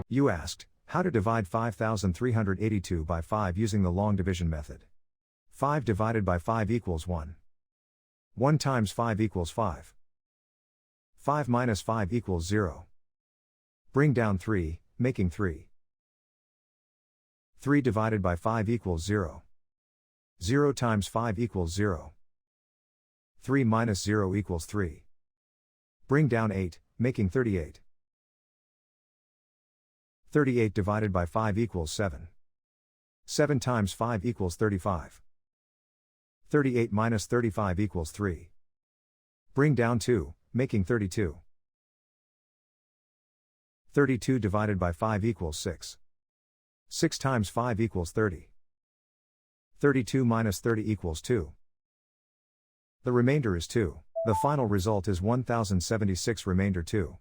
You asked, how to divide 5382 by 5 using the long division method. 5 divided by 5 equals 1. 1 times 5 equals 5. 5 minus 5 equals 0. Bring down 3, making 3. 3 divided by 5 equals 0. 0 times 5 equals 0. 3 minus 0 equals 3. Bring down 8, making 38. 38 divided by 5 equals 7. 7 times 5 equals 35. 38 minus 35 equals 3. Bring down 2, making 32. 32 divided by 5 equals 6. 6 times 5 equals 30. 32 minus 30 equals 2. The remainder is 2. The final result is 1076 remainder 2.